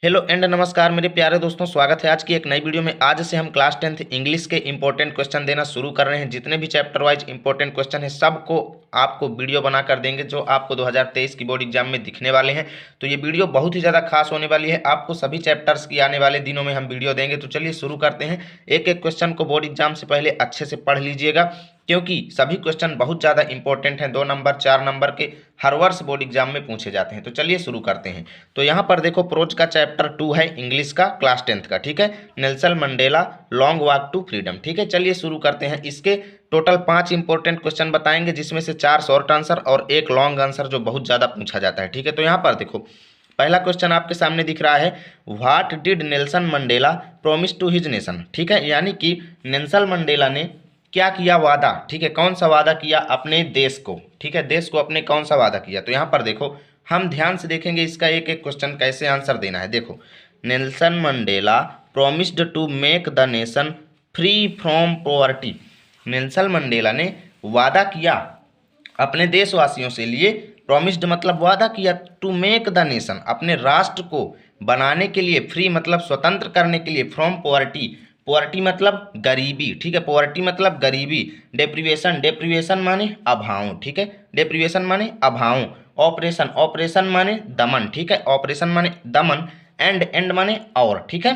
Hello and नमस्कार मेरे प्यारे दोस्तों, स्वागत है आज की एक नई वीडियो में। आज से हम क्लास 10th इंग्लिश के इंपॉर्टेंट क्वेश्चन देना शुरू कर रहे हैं। जितने भी चैप्टर वाइज इंपॉर्टेंट क्वेश्चन है सबको आपको वीडियो बना कर देंगे, जो आपको 2023 की बोर्ड एग्जाम में दिखने वाले हैं। तो ये वीडियो बहुत ही ज़्यादा खास होने वाली है, आपको सभी चैप्टर्स की आने वाले दिनों में हम वीडियो देंगे। तो चलिए शुरू करते हैं। एक एक क्वेश्चन को बोर्ड एग्जाम से पहले अच्छे से पढ़ लीजिएगा, क्योंकि सभी क्वेश्चन बहुत ज़्यादा इंपॉर्टेंट हैं। 2 नंबर 4 नंबर के हर वर्ष बोर्ड एग्जाम में पूछे जाते हैं। तो चलिए शुरू करते हैं। तो यहाँ पर देखो, प्रोज का चैप्टर 2 है इंग्लिश का, क्लास 10th का, ठीक है। Nelson Mandela long walk to freedom, ठीक है। चलिए शुरू करते हैं। इसके टोटल 5 इंपॉर्टेंट क्वेश्चन बताएंगे, जिसमें से 4 शॉर्ट आंसर और 1 लॉन्ग आंसर, जो बहुत ज़्यादा पूछा जाता है, ठीक है। तो यहाँ पर देखो, पहला क्वेश्चन आपके सामने दिख रहा है, what did Nelson Mandela promise to his nation, ठीक है। यानी कि नेल्सन मंडेला ने क्या किया वादा, ठीक है। कौन सा वादा किया अपने देश को, ठीक है। देश को अपने कौन सा वादा किया। तो यहाँ पर देखो, हम ध्यान से देखेंगे इसका एक एक क्वेश्चन कैसे आंसर देना है। देखो, Nelson Mandela promised to make the nation free from poverty. Nelson Mandela ने वादा किया अपने देशवासियों से लिए, प्रॉमिस्ड मतलब वादा किया, टू मेक द नेशन अपने राष्ट्र को बनाने के लिए, फ्री मतलब स्वतंत्र करने के लिए, फ्रॉम पॉवर्टी, पॉवर्टी मतलब गरीबी, ठीक है। पॉवर्टी मतलब गरीबी। डेप्रीवेशन, डेप्रीवेशन माने अभाव, ठीक है। डेप्रीवेशन माने अभाव। ऑपरेशन, ऑपरेशन माने दमन, ठीक है। ऑपरेशन माने दमन। एंड माने और, ठीक है।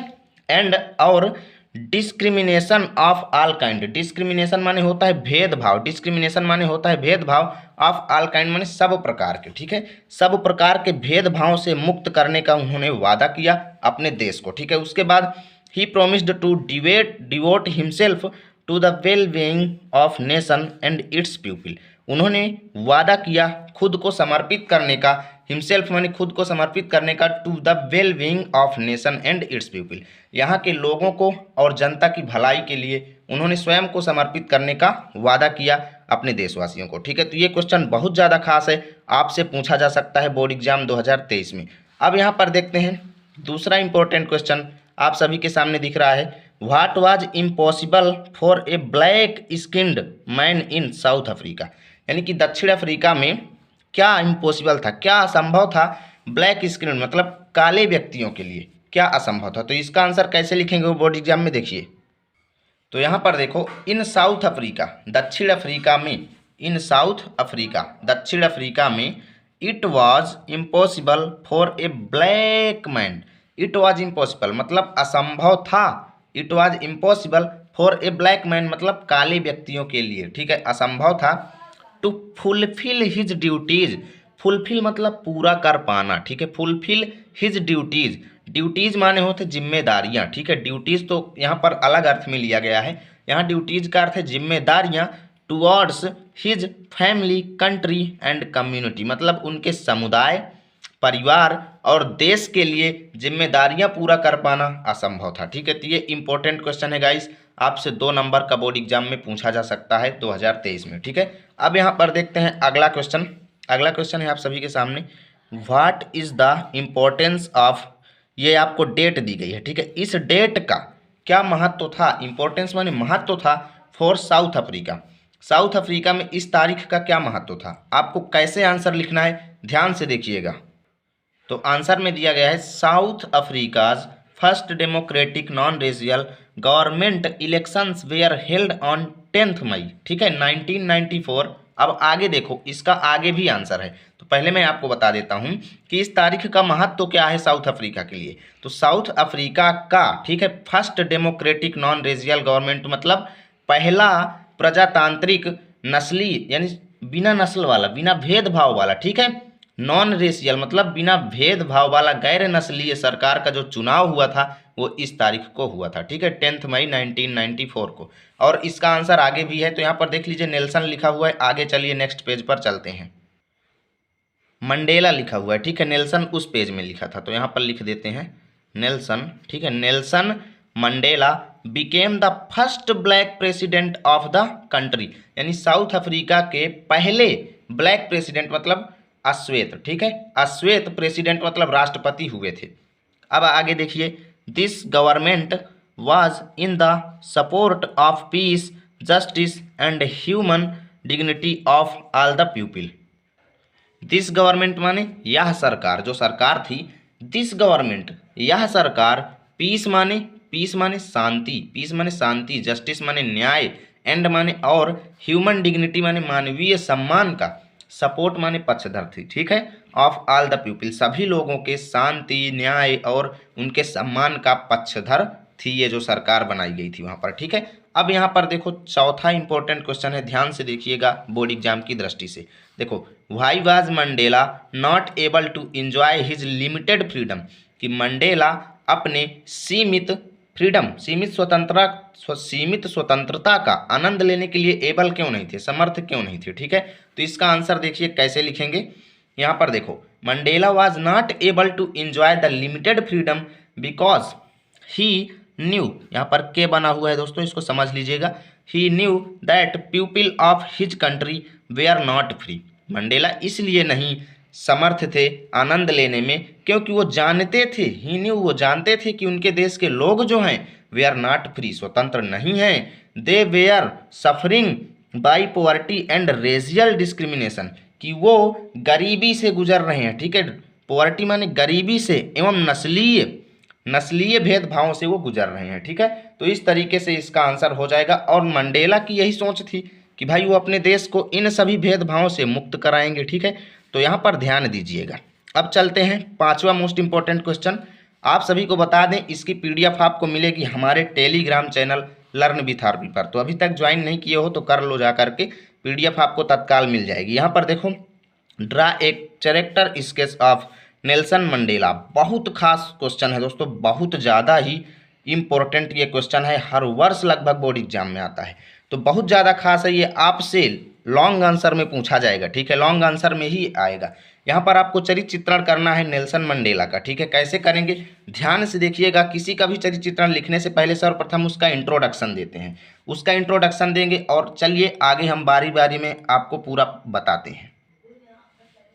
एंड और discrimination of all kind, discrimination माने होता है भेदभाव, डिस्क्रिमिनेशन माने होता है भेदभाव, ऑफ ऑल काइंड माने सब प्रकार के, ठीक है। सब प्रकार के भेदभाव से मुक्त करने का उन्होंने वादा किया अपने देश को, ठीक है। उसके बाद he promised to devote himself to the well-being of nation and its people। उन्होंने वादा किया खुद को समर्पित करने का, हिमसेल्फ माने खुद को समर्पित करने का, to the well being of nation and its people, यहाँ के लोगों को और जनता की भलाई के लिए उन्होंने स्वयं को समर्पित करने का वादा किया अपने देशवासियों को, ठीक है। तो ये क्वेश्चन बहुत ज़्यादा खास है, आपसे पूछा जा सकता है बोर्ड एग्जाम 2023 में। अब यहाँ पर देखते हैं दूसरा इंपॉर्टेंट क्वेश्चन आप सभी के सामने दिख रहा है, what was impossible for a black skinned man in South Africa. यानी कि दक्षिण अफ्रीका में क्या इम्पॉसिबल था, क्या असंभव था ब्लैक स्किन्ड मतलब काले व्यक्तियों के लिए, क्या असंभव था। तो इसका आंसर कैसे लिखेंगे वो बोर्ड एग्जाम में देखिए। तो यहाँ पर देखो, इन साउथ अफ्रीका, दक्षिण अफ्रीका में, इन साउथ अफ्रीका, दक्षिण अफ्रीका में, it was impossible for a black man. It was impossible मतलब असंभव था, it was impossible for a black man मतलब काले व्यक्तियों के लिए, ठीक है, असंभव था, to fulfil his duties. Fulfil मतलब पूरा कर पाना, ठीक है। फुलफिल हिज ड्यूटीज, ड्यूटीज माने होते जिम्मेदारियां, ठीक है। ड्यूटीज तो यहाँ पर अलग अर्थ में लिया गया है, यहाँ ड्यूटीज का अर्थ है जिम्मेदारियां, towards his family, country and community मतलब उनके समुदाय, परिवार और देश के लिए जिम्मेदारियां पूरा कर पाना असंभव था, ठीक है। तो ये इंपॉर्टेंट क्वेश्चन है गाइस, आपसे 2 नंबर का बोर्ड एग्जाम में पूछा जा सकता है 2023 में, ठीक है। अब यहाँ पर देखते हैं अगला क्वेश्चन। अगला क्वेश्चन है आप सभी के सामने, what is the importance of, ये आपको डेट दी गई है, ठीक है। इस डेट का क्या महत्व था, इंपॉर्टेंस माने महत्व था, for south Africa, south Africa में इस तारीख का क्या महत्व था। आपको कैसे आंसर लिखना है ध्यान से देखिएगा। तो आंसर में दिया गया है, south Africa's first democratic non racial government elections where held on 10 मई, ठीक है, 1994। अब आगे देखो, इसका आगे भी आंसर है। तो पहले मैं आपको बता देता हूं कि इस तारीख का महत्व क्या है साउथ अफ्रीका के लिए। तो साउथ अफ्रीका का, ठीक है, first democratic non racial government मतलब पहला प्रजातांत्रिक नस्ली यानी बिना नस्ल वाला, बिना भेदभाव वाला, ठीक है, नॉन रेशियल मतलब बिना भेदभाव वाला गैर नस्लीय सरकार का जो चुनाव हुआ था वो इस तारीख को हुआ था, ठीक है, 10 मई 1994 को। और इसका आंसर आगे भी है, तो यहाँ पर देख लीजिए नेल्सन लिखा हुआ है। आगे चलिए नेक्स्ट पेज पर चलते हैं, मंडेला लिखा हुआ है, ठीक है, नेल्सन उस पेज में लिखा था, तो यहाँ पर लिख देते हैं नेल्सन, ठीक है। Nelson Mandela became the first black president of the country, यानी साउथ अफ्रीका के पहले ब्लैक प्रेसिडेंट मतलब अश्वेत, ठीक है, अश्वेत प्रेसिडेंट मतलब राष्ट्रपति हुए थे। अब आगे देखिए, this government was in the support of peace, justice and human dignity of all the people. This government माने यह सरकार, जो सरकार थी, दिस गवर्नमेंट, यह सरकार, पीस माने शांति, पीस माने शांति, जस्टिस माने न्याय, एंड माने और, ह्यूमन डिग्निटी माने मानवीय सम्मान का, सपोर्ट माने पक्षधर थी, ठीक है, ऑफ ऑल द पीपल, सभी लोगों के शांति, न्याय और उनके सम्मान का पक्षधर थी ये जो सरकार बनाई गई थी वहां पर, ठीक है। अब यहाँ पर देखो चौथा इंपॉर्टेंट क्वेश्चन है, ध्यान से देखिएगा बोर्ड एग्जाम की दृष्टि से। देखो, why was Mandela not able to enjoy his limited freedom, कि मंडेला अपने सीमित फ्रीडम, सीमित स्वतंत्रता का आनंद लेने के लिए एबल क्यों नहीं थे, समर्थ क्यों नहीं थे, ठीक है। तो इसका आंसर देखिए कैसे लिखेंगे। यहाँ पर देखो, Mandela was not able to enjoy the limited freedom because he knew, यहाँ पर के बना हुआ है दोस्तों, इसको समझ लीजिएगा। He knew that people of his country they are not free, Mandela इसलिए नहीं समर्थ थे आनंद लेने में क्योंकि वो जानते थे, ही न्यू वो जानते थे कि उनके देश के लोग जो हैं वे आर नॉट फ्री, स्वतंत्र नहीं हैं, दे वे are suffering by poverty and racial discrimination, कि वो गरीबी से गुजर रहे हैं, ठीक है। पॉवर्टी माने गरीबी से एवं नस्लीय भेदभावों से वो गुजर रहे हैं, ठीक है। तो इस तरीके से इसका आंसर हो जाएगा। और मंडेला की यही सोच थी कि भाई वो अपने देश को इन सभी भेदभावों से मुक्त कराएंगे, ठीक है। तो यहाँ पर ध्यान दीजिएगा। अब चलते हैं पांचवा मोस्ट इंपॉर्टेंट क्वेश्चन। आप सभी को बता दें इसकी पीडीएफ आपको मिलेगी हमारे Telegram channel learn with RB पर, तो अभी तक ज्वाइन नहीं किए हो तो कर लो जा करके, पीडीएफ आपको तत्काल मिल जाएगी। यहाँ पर देखो, ड्रा एक character sketch of Nelson Mandela, बहुत खास क्वेश्चन है दोस्तों, बहुत ज़्यादा ही इम्पोर्टेंट ये क्वेश्चन है, हर वर्ष लगभग बोर्ड एग्जाम में आता है, तो बहुत ज़्यादा खास है ये, आपसे लॉन्ग आंसर में पूछा जाएगा, ठीक है, लॉन्ग आंसर में ही आएगा। यहाँ पर आपको चरित्र चित्रण करना है नेल्सन मंडेला का, ठीक है। कैसे करेंगे ध्यान से देखिएगा। किसी का भी चरित्र चित्रण लिखने से पहले सर्वप्रथम उसका इंट्रोडक्शन देते हैं, उसका इंट्रोडक्शन देंगे और चलिए आगे हम बारी बारी में आपको पूरा बताते हैं।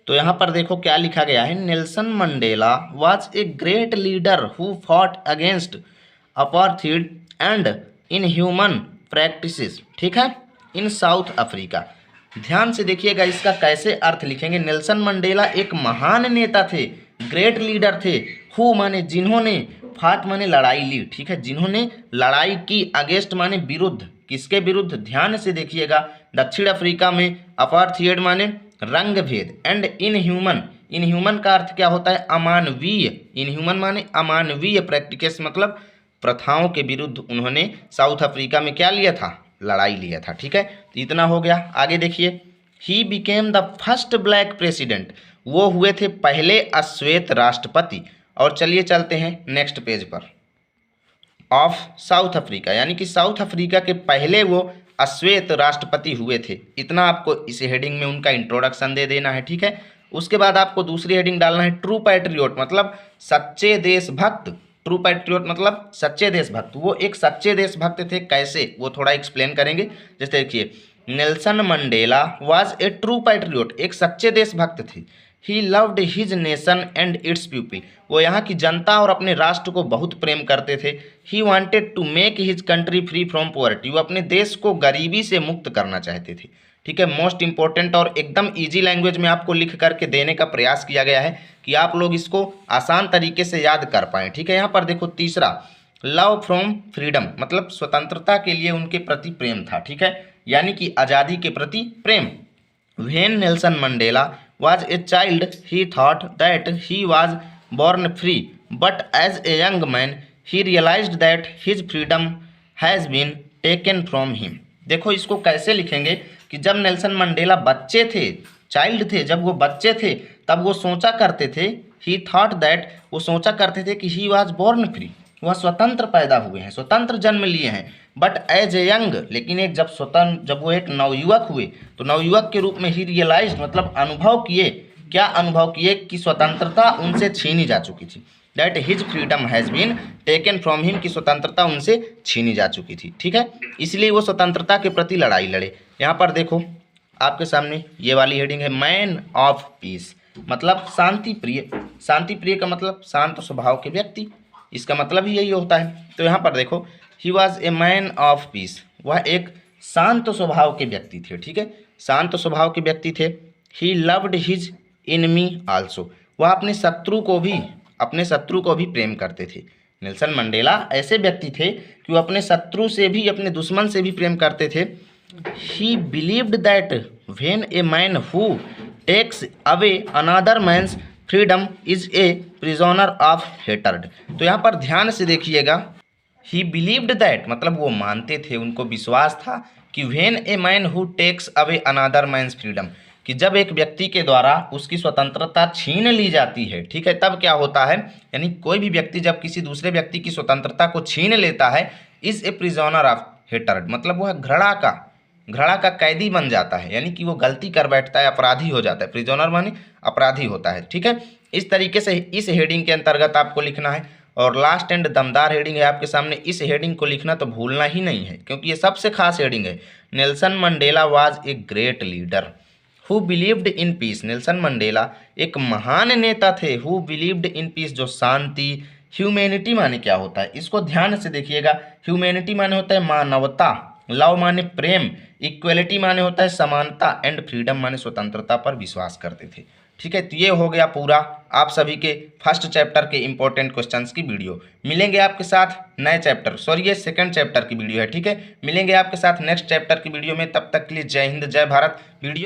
तो यहाँ पर देखो क्या लिखा गया है, Nelson Mandela was a great leader who fought against apartheid and inhuman practices, ठीक है, इन साउथ अफ्रीका। ध्यान से देखिएगा इसका कैसे अर्थ लिखेंगे। नेल्सन मंडेला एक महान नेता थे, ग्रेट लीडर थे, हु माने जिन्होंने, फाट माने लड़ाई ली, ठीक है, जिन्होंने लड़ाई की, अगेंस्ट माने विरुद्ध, किसके विरुद्ध, ध्यान से देखिएगा, दक्षिण अफ्रीका में, अपार्थाइड माने रंग भेद, एंड इनह्यूमन, इनह्यूमन का अर्थ क्या होता है, अमानवीय, इनह्यूमन माने अमानवीय प्रैक्टिसेस मतलब प्रथाओं के विरुद्ध उन्होंने साउथ अफ्रीका में क्या लिया था, लड़ाई लिया था, ठीक है। तो इतना हो गया। आगे देखिए, he became the first black president, वो हुए थे पहले अश्वेत राष्ट्रपति। और चलिए चलते हैं नेक्स्ट पेज पर, ऑफ साउथ अफ्रीका, यानी कि साउथ अफ्रीका के पहले वो अश्वेत राष्ट्रपति हुए थे। इतना आपको इस हेडिंग में उनका इंट्रोडक्शन दे देना है, ठीक है। उसके बाद आपको दूसरी हेडिंग डालना है ट्रू पैट्रियोट, मतलब सच्चे देशभक्त, ट्रू पैट्रियोट मतलब सच्चे देशभक्त, वो एक सच्चे देशभक्त थे, कैसे वो थोड़ा एक्सप्लेन करेंगे। जैसे देखिए, Nelson Mandela was a true patriot, एक सच्चे देशभक्त थे। He loved his nation and its people, वो यहाँ की जनता और अपने राष्ट्र को बहुत प्रेम करते थे। He wanted to make his country free from poverty, वो अपने देश को गरीबी से मुक्त करना चाहते थे, ठीक है। मोस्ट इंपॉर्टेंट और एकदम इजी लैंग्वेज में आपको लिख करके देने का प्रयास किया गया है कि आप लोग इसको आसान तरीके से याद कर पाएँ, ठीक है। यहाँ पर देखो तीसरा, लव फ्रॉम फ्रीडम, मतलब स्वतंत्रता के लिए उनके प्रति प्रेम था, ठीक है, यानी कि आज़ादी के प्रति प्रेम। When Nelson Mandela was a child, he thought that he was born free, but as a young man, he realized that his freedom has been taken from him. देखो इसको कैसे लिखेंगे कि जब नेल्सन मंडेला बच्चे थे, चाइल्ड थे, जब वो बच्चे थे तब वो सोचा करते थे, he thought that, वो सोचा करते थे कि he was born free, वह स्वतंत्र पैदा हुए हैं, स्वतंत्र जन्म लिए हैं। बट एज ए यंग, लेकिन एक जब वो एक नवयुवक हुए तो नवयुवक के रूप में ही रियलाइज मतलब अनुभव किए, क्या अनुभव किए कि स्वतंत्रता उनसे छीनी जा चुकी थी, that his freedom has been taken from him, की स्वतंत्रता उनसे छीनी जा चुकी थी, ठीक है। इसलिए वो स्वतंत्रता के प्रति लड़ाई लड़े। यहाँ पर देखो आपके सामने ये वाली हेडिंग है, मैन ऑफ पीस, मतलब शांति प्रिय। शांति प्रिय का मतलब शांत स्वभाव के व्यक्ति, इसका मतलब ही यही होता है। तो यहाँ पर देखो, he was a man of peace, वह एक शांत स्वभाव के व्यक्ति थे, ठीक है, शांत स्वभाव के व्यक्ति थे। He loved his enemy also, वह अपने शत्रु को भी अपने शत्रु को भी प्रेम करते थे। नेल्सन मंडेला ऐसे व्यक्ति थे कि वो अपने शत्रु से भी, अपने दुश्मन से भी प्रेम करते थे। He believed that when a man who takes away another man's freedom is a prisoner of hatred. तो यहाँ पर ध्यान से देखिएगा, ही बिलीव्ड दैट मतलब वो मानते थे, उनको विश्वास था कि when a man who takes away another man's freedom, कि जब एक व्यक्ति के द्वारा उसकी स्वतंत्रता छीन ली जाती है, ठीक है, तब क्या होता है, यानी कोई भी व्यक्ति जब किसी दूसरे व्यक्ति की स्वतंत्रता को छीन लेता है, is a prisoner of hatred मतलब वह घृणा का कैदी बन जाता है, यानी कि वो गलती कर बैठता है, अपराधी हो जाता है। प्रिजोनर माने अपराधी होता है, ठीक है। इस तरीके से इस हेडिंग के अंतर्गत आपको लिखना है। और लास्ट एंड दमदार हेडिंग है आपके सामने, इस हेडिंग को लिखना तो भूलना ही नहीं है, क्योंकि ये सबसे खास हेडिंग है। Nelson Mandela was a great leader who believed in peace. Nelson Mandela एक महान नेता थे, हु बिलीव्ड इन पीस जो शांति, ह्यूमैनिटी माने क्या होता है, इसको ध्यान से देखिएगा। ह्यूमैनिटी माने होता है मानवता, लव माने प्रेम, इक्वलिटी माने होता है समानता, एंड फ्रीडम माने स्वतंत्रता पर विश्वास करते थे। ठीक है, तो ये हो गया पूरा आप सभी के फर्स्ट चैप्टर के इंपॉर्टेंट क्वेश्चंस की वीडियो। मिलेंगे आपके साथ नए चैप्टर, सॉरी ये सेकंड चैप्टर की वीडियो है, ठीक है। मिलेंगे आपके साथ नेक्स्ट चैप्टर की वीडियो में, तब तक के लिए जय हिंद जय भारत। वीडियो